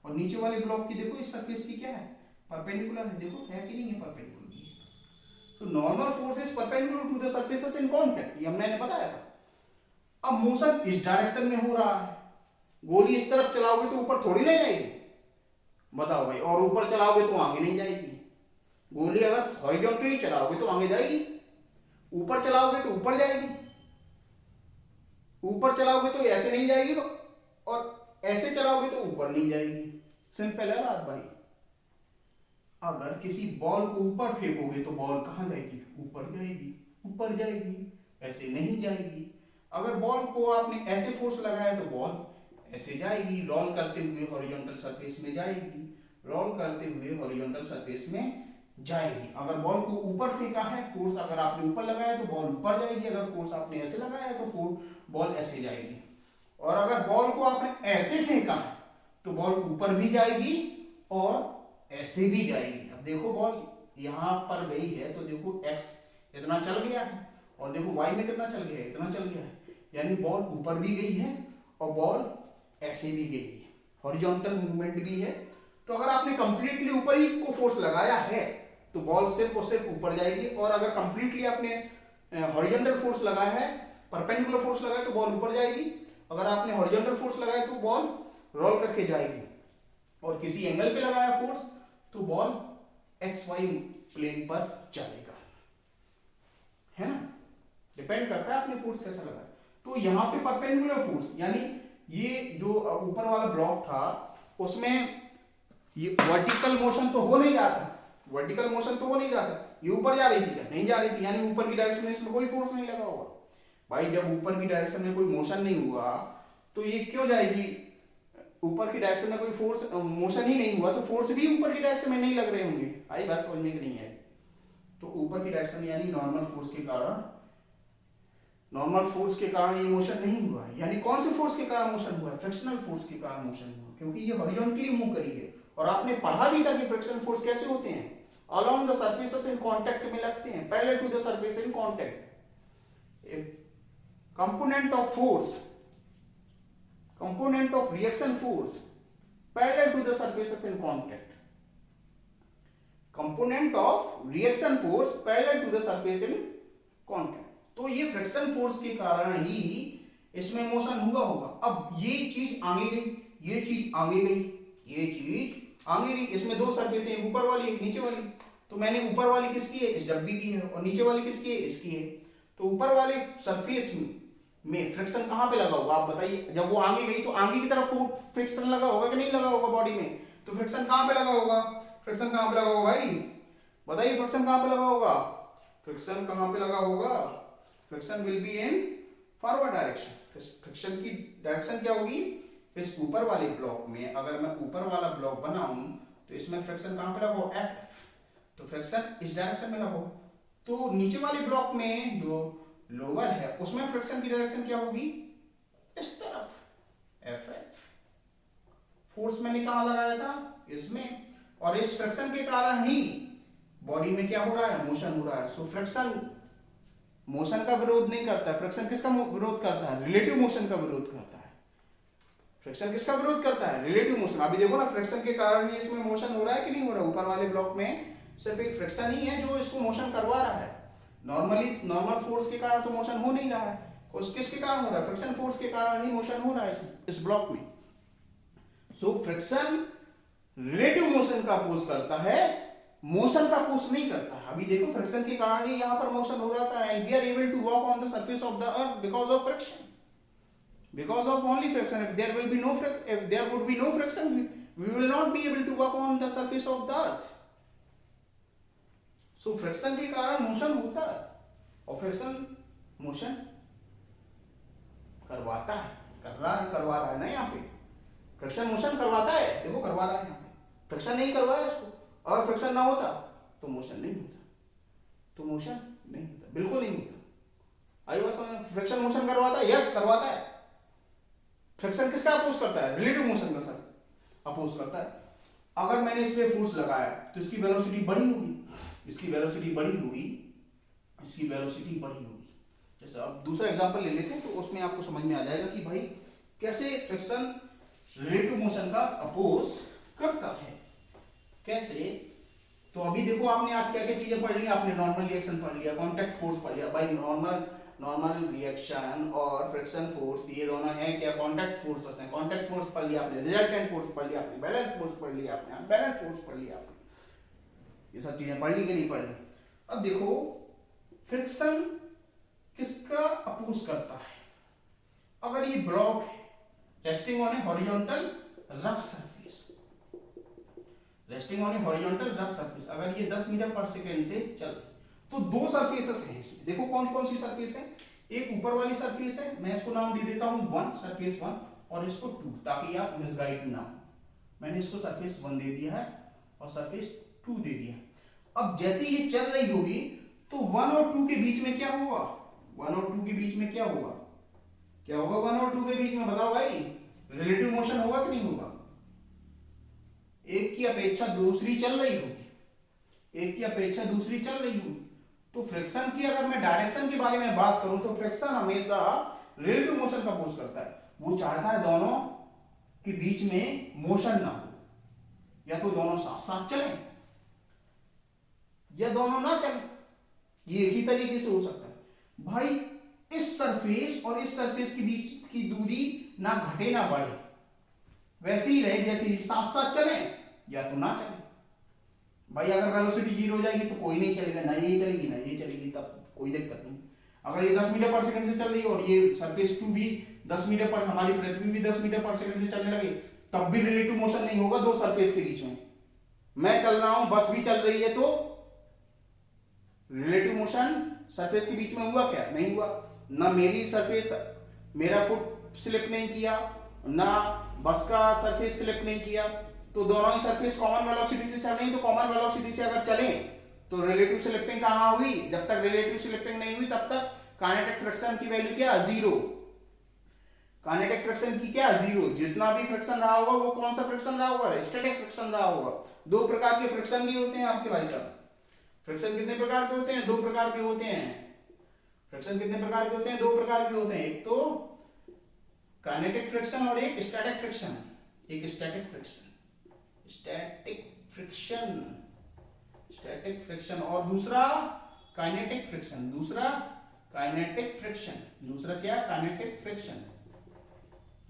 S1: और नीचे वाले ब्लॉक की देखो इस सरफेस की क्या है, परपेंडिकुलर है, देखो है कि नहीं है, परपेंडिकुलर। तो normal force is perpendicular to the surfaces in contact, ये हमने बताया था। अब मोशन इस डायरेक्शन में हो रहा है, गोली इस तरफ चलाओगे तो ऊपर थोड़ी नहीं जाएगी, बताओ भाई, और ऊपर चलाओगे तो आगे नहीं जाएगी, गोली अगर हॉरिजॉन्टली चलाओगे तो आगे जाएगी, ऊपर चलाओगे तो ऊपर जाएगी, ऊपर चलाओगे तो ऐसे नहीं जाएगी, तो और ऐसे चलाओगे तो ऊपर नहीं जाएगी, सिंपल है बात भाई। अगर किसी बॉल को ऊपर फेंकोगे तो बॉल कहां जाएगी, ऊपर जाएगी, ऊपर जाएगी, ऐसे नहीं जाएगी। अगर बॉल को आपने ऐसे फोर्स लगाया तो बॉल ऐसे जाएगी, रोल करते हुए हॉरिजॉन्टल सरफेस में जाएगी, रोल करते हुए हॉरिजॉन्टल सरफेस में जाएगी। अगर बॉल को ऊपर फेंका है, फोर्स अगर आपने ऊपर लगाया तो बॉल ऊपर जाएगी, अगर फोर्स आपने ऐसे लगाया तो बॉल ऐसे जाएगी। और अगर बॉल को आपने ऐसे फेंका तो बॉल ऊपर भी जाएगी और ऐसे भी जाएगी। अब देखो बॉल यहां पर गई है तो देखो एक्स इतना चल गया है और देखो वाई में कितना चल गया है, इतना चल गया है, यानी बॉल ऊपर भी गई है और बॉल ऐसे भी गई है, हॉरिजॉन्टल मूवमेंट भी है। तो अगर आपने कंप्लीटली ऊपर ही को फोर्स लगाया है तो बॉल सिर्फ और सिर्फ ऊपर जाएगी, और अगर कंप्लीटली आपने हॉरिजॉन्टल फोर्स लगाया है, परपेंडिकुलर फोर्स लगाया तो बॉल ऊपर जाएगी, अगर आपने हॉरिजॉन्टल फोर्स लगाया तो बॉल रोल करके जाएगी, और किसी एंगल पे लगाया फोर्स तो बॉल एक्स वाई प्लेन पर चलेगा, है ना। डिपेंड करता है आपने फोर्स कैसा लगाया। तो यहाँ पे परपेंडिकुलर फोर्स यानी ये जो ऊपर वाला ब्लॉक था उसमें ये वर्टिकल मोशन तो हो नहीं रहा था, वर्टिकल मोशन तो हो नहीं रहा था, ये ऊपर जा रही थी क्या, नहीं जा रही थी, यानी ऊपर की डायरेक्शन में इसमें कोई फोर्स नहीं लगा होगा। भाई जब ऊपर की डायरेक्शन में कोई मोशन नहीं हुआ तो ये क्यों जाएगी, ऊपर की डायरेक्शन में कोई फोर्स मोशन ही नहीं हुआ तो फोर्स भी ऊपर की डायरेक्शन में नहीं लग रहे होंगे। आई बात समझ में कि नहीं आई। तो ऊपर की डायरेक्शन यानी नॉर्मल फोर्स के कारण, नॉर्मल फोर्स के कारण ये मोशन नहीं हुआ, यानी कौन से फोर्स के कारण मोशन हुआ, फ्रिक्शनल फोर्स के कारण मोशन हुआ, क्योंकि ये हॉरिजॉन्टली मूव करी है। और आपने पढ़ा भी था कि फ्रिक्शन फोर्स कैसे होते हैं, along the surfaces in contact में लगते हैं, parallel to the surface in contact. Component of force, component of reaction force parallel to the surfaces in contact, component of reaction force parallel to the surface in contact। तो ये friction force के कारण ही इसमें motion हुआ होगा। अब ये चीज आगे गई, ये चीज आगे गई, ये चीज आगे गई, इसमें दो सरफेस है, ऊपर वाली एक नीचे वाली, तो मैंने ऊपर वाली किसकी है, इस डब्बी की है, और नीचे वाली किसकी है, इसकी है। तो ऊपर वाले सरफेस में फ्रिक्शन कहां पे लगा होगा आप बताइए, जब वो आगे गई तो आगे की तरफ फ्रिक्शन लगा होगा कि नहीं लगा होगा बॉडी में, तो फ्रिक्शन कहां पे लगा होगा, फ्रिक्शन कहां पे लगा होगा भाई बताइए, फ्रिक्शन कहां पे लगा होगा, फ्रिक्शन कहां पे लगा होगा, friction will be in forward direction. Friction की डायरेक्शन क्या होगी, इस ऊपर वाले ब्लॉक में अगर मैं ऊपर वाला ब्लॉक बनाऊं तो इसमें फ्रिक्शन कहां पे लगा होगा, एफ, तो फ्रिक्शन इस डायरेक्शन में लगा। तो नीचे वाले ब्लॉक में जो लोअर है उसमें फ्रिक्शन की डायरेक्शन क्या होगी, इस तरफ, एफ है। फोर्स मैंने कहां लगाया था, इसमें, और इस फ्रिक्शन के कारण ही बॉडी में क्या हो रहा है, मोशन हो रहा है। सो फ्रिक्शन मोशन का विरोध नहीं करता है, फ्रिक्शन किसका विरोध करता है, रिलेटिव मोशन का विरोध करता है। फ्रिक्शन किसका विरोध करता है, रिलेटिव मोशन। अभी देखो ना फ्रिक्शन के कारण ही इसमें मोशन हो रहा है कि नहीं हो रहा, ऊपर वाले ब्लॉक में सिर्फ एक फ्रिक्शन ही है जो इसको मोशन करवा रहा है। नॉर्मली नॉर्मल फोर्स के कारण तो मोशन हो नहीं रहा है, किसके कारण हो रहा है, फ्रिक्शन फोर्स के कारण ही मोशन हो रहा है इस ब्लॉक में। सो फ्रिक्शन रिलेटिव मोशन का अपोज करता है, मोशन का अपोज नहीं करता है। अभी देखो फ्रिक्शन के कारण ही यहां पर मोशन हो रहा था, and we are able to walk on the surface of the earth because of friction, because of only friction. If there would be no friction we will not be able to walk on the surface of the earth. So friction के कारण motion होता है, और friction motion करवाता है, करवा रहा है ना, यहाँ पे फ्रिक्शन मोशन करवाता है, देखो करवा रहा है, यहाँ पे फ्रिक्शन नहीं करवाया इसको, अगर फ्रिक्शन ना होता तो मोशन नहीं होता, तो मोशन नहीं होता, बिल्कुल नहीं होता। आई बात समझ, फ्रिक्शन मोशन करवाता है, यस करवाता है। फ्रिक्शन किसका अपोज करता है, रिलेटिव मोशन का सर अपोज करता है। अगर मैंने इस पे फोर्स लगाया तो इसकी वेलोसिटी बढ़ी होगी, इसकी वेलोसिटी बढ़ी होगी, इसकी वेलोसिटी बढ़ी होगी। जैसे अब दूसरा एग्जांपल ले लेते हैं तो उसमें आपको समझ में आ जाएगा कि भाई कैसे फ्रिक्शन रिलेटिव मोशन का अपोज करता है, कैसे। तो अभी देखो आपने आज क्या क्या चीजें पढ़ ली, आपने नॉर्मल रिएक्शन पढ़ लिया, कांटेक्ट फोर्स पढ़ लिया। भाई नॉर्मल रिएक्शन और फ्रिक्शन फोर्स ये दोनों हैं क्या, कांटेक्ट फोर्सेस हैं। कांटेक्ट फोर्स पढ़ लिया आपने, रिजल्टेंट फोर्स पढ़ लिया आपने, बैलेंस फोर्स पढ़ लिया आपने, अनबैलेंस फोर्स पढ़ लिया आपने, ये सब चीजें पढ़ ली कि नहीं पढ़ ली। अब देखो फ्रिक्शन किसका अपोज करता है, अगर ये ब्लॉक है resting on A horizontal rough surface, resting on A horizontal rough surface, अगर ये 10 मीटर पर सेकेंड से चल, तो दो सरफेसेस हैं इसमें। देखो कौन कौन सी सरफेस है, एक ऊपर वाली सरफेस है, मैं इसको नाम दे देता हूं 1, सरफेस 1, और इसको 2, ताकि आप मिसगाइड ना हो। मैंने इसको सरफेस 1 दे दिया है और सरफेस 2 दे दिया। अब जैसे ये चल रही होगी तो 1 और 2 के बीच में क्या होगा, 1 और 2 के बीच में क्या होगा, क्या होगा 1 और 2 के बीच में, बताओ भाई, रिलेटिव मोशन होगा कि नहीं होगा? एक की अपेक्षा दूसरी चल रही होगी, एक की अपेक्षा दूसरी चल रही होगी। तो फ्रिक्शन की अगर मैं डायरेक्शन के बारे में बात करूं तो फ्रिक्शन हमेशा रिलेटिव मोशन का पोज करता है। वो चाहता है दोनों के बीच में मोशन ना हो, या तो दोनों साथ साथ चलें या दोनों ना चलें, ये एक ही तरीके से हो सकता है। भाई इस सरफेस और इस सरफेस के बीच की दूरी ना घटे ना बढ़े, वैसे ही रहे जैसे साथ साथ चले या तो ना चले। भाई अगर वेलोसिटी 0 हो जाएगी तो कोई नहीं चलेगा, ना ये चलेगी ना ये चलेगी, तब कोई दिक्कत नहीं। अगर ये 10 मीटर पर सेकंड से चल रही है और ये सरफेस 2 भी 10 मीटर पर, हमारी पृथ्वी भी 10 मीटर पर सेकंड से चलने लगे, तब भी रिलेटिव मोशन नहीं होगा दो सरफेस के बीच में। मैं चल रहा हूं, बस भी चल रही है, तो रिलेटिव मोशन सरफेस के बीच में हुआ क्या? नहीं हुआ। ना मेरी सरफेस, मेरा फुट स्लिप नहीं किया, ना बस का सरफेस स्लिप नहीं किया, तो दोनों ही सरफेस कॉमन वेलोसिटी से चल रही, तो कॉमन वेलोसिटी से अगर चले तो रिलेटिव स्लिपिंग कहां हुई? जब तक रिलेटिव स्लिपिंग नहीं हुई तब तक काइनेटिक फ्रिक्शन की वैल्यू क्या? 0। काइनेटिक फ्रिक्शन की क्या? 0। जितना भी फ्रिक्शन रहा होगा वो कौन सा फ्रिक्शन रहा होगा? स्टैटिक फ्रिक्शन रहा होगा। दो प्रकार के फ्रिक्शन भी होते हैं आपके भाई साहब। फ्रिक्शन कितने प्रकार के होते हैं? 2 प्रकार के होते हैं। फ्रिक्शन कितने प्रकार के होते हैं? 2 प्रकार के होते हैं। एक तो काइनेटिक फ्रिक्शन और एक स्टैटिक फ्रिक्शन। एक static friction, static friction, static friction, और दूसरा काइनेटिक फ्रिक्शन। दूसरा काइनेटिक फ्रिक्शन, दूसरा क्या? Kinetic friction.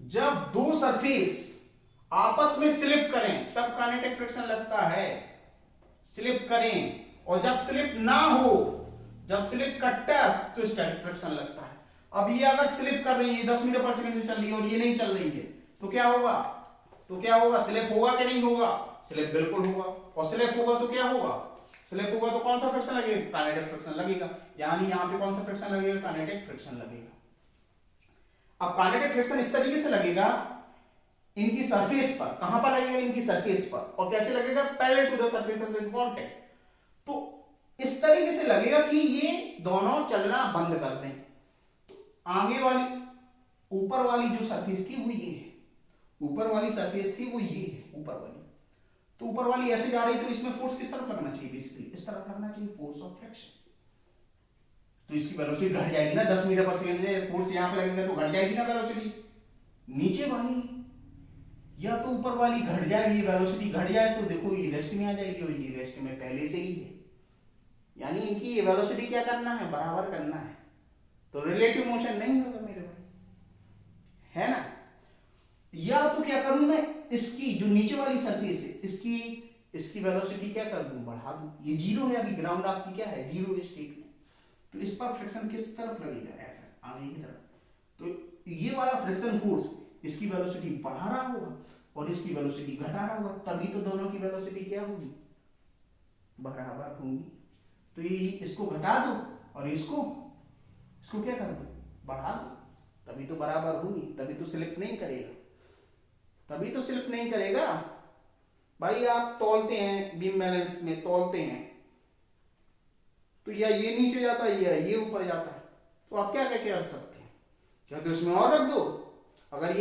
S1: जब दो सरफेस आपस में स्लिप करें तब काइनेटिक फ्रिक्शन लगता है, स्लिप करें, और जब स्लिप ना हो, जब स्लिप का टेस्ट, तो स्टैटिक फ्रिक्शन लगता है। अब ये अगर स्लिप कर रही है, 10 मीटर पर सेकंड से चल रही है और ये नहीं चल रही है, तो क्या होगा? तो क्या होगा? स्लिप होगा कि नहीं होगा? स्लिप बिल्कुल होगा। और स्लिप होगा तो क्या होगा? स्लिप होगा तो कौन सा फ्रिक्शन लगेगा? काइनेटिक फ्रिक्शन लगेगा। यानी यहां पे कौन सा फ्रिक्शन लगेगा? काइनेटिक फ्रिक्शन लगेगा। अब काइनेटिक फ्रिक्शन इस तरीके से लगेगा इनकी सरफेस पर। कहां पर लगेगा? इनकी सरफेस पर। और कैसे लगेगा? Parallel to the surfaces in contact. तो इस तरीके से लगेगा कि ये दोनों चलना बंद कर दें। तो आगे वाली, ऊपर वाली जो सरफेस थी वो ये है, ऊपर वाली सरफेस थी वो ये है, ऊपर वाली। तो ऊपर वाली ऐसे जा रही, तो इसमें फोर्स किस तरफ लगना चाहिए? बेसिकली इस तरफ लगना चाहिए, फोर्स ऑफ फ्रिक्शन। तो इसकी वेलोसिटी घट जाएगी ना, 10 मीटर पर सेकंड से फोर्स यहां पे लगेगा तो घट जाएगी ना वेलोसिटी। नीचे वाली या तो ऊपर वाली घट जाएगी, वेलोसिटी घट जाए तो देखो ये रेस्ट में आ जाएगी, और ये रेस्ट में पहले से ही है। यानी इनकी ये वेलोसिटी क्या करना है? बराबर करना है। तो रिलेटिव मोशन नहीं होगा मेरे भाई, है ना। या तो क्या करूं मैं, इसकी जो नीचे वाली सरफेस है, इसकी वेलोसिटी क्या कर दूं? बढ़ा दूं। ये 0 है, अभी ग्राउंड आपकी क्या है? 0 स्टेट में। तो इस पर फ्रिक्शन किस तरफ लगेगा? आगे की तरफ। तो ये वाला फ्रिक्शन फोर्स इसकी वेलोसिटी बढ़ा रहा होगा और इसकी वेलोसिटी घटा रहा होगा, तभी तो दोनों की वेलोसिटी क्या होगी? बराबर होगी। तो ये इसको घटा दो और इसको क्या कर दो? बढ़ा दो, तभी तो बराबर होगी, तभी तो स्लिप नहीं करेगा, तभी तो स्लिप नहीं करेगा। भाई आप तौलते हैं, बीम बैलेंस में तौलते हैं, तो या ये नीचे जाता है या ये ऊपर जाता है, तो आप क्या कर सकते हैं? क्या तो इसमें और रख दो, अगर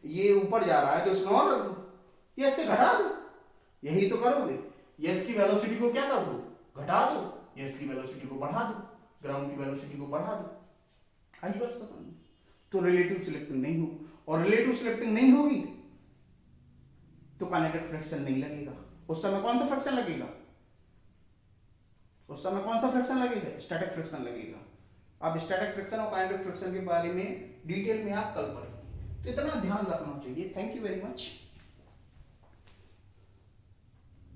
S1: ये ऊपर जा रहा है तो इसमें और रख दो, या इससे घटा दो, यही तो करोगे। या इसकी वेलोसिटी को क्या कर दो? घटा दो, या इसकी वेलोसिटी को बढ़ा दो, ग्राउंड की वेलोसिटी को बढ़ा दो। आई बस समझ। तो रिलेटिव स्लिपिंग नहीं होगी, और रिलेटिव स्लिपिंग नहीं होगी तो काइनेटिक फ्रिक्शन नहीं लगेगा। उस समय कौन सा फ्रिक्शन लगेगा? उस समय कौन सा फ्रिक्शन लगेगा? स्टैटिक फ्रिक्शन लगेगा। अब स्टैटिक फ्रिक्शन और काइनेटिक फ्रिक्शन के बारे में डिटेल में आप कल पढ़ेंगे, तो इतना ध्यान रखना चाहिए। Thank you very much.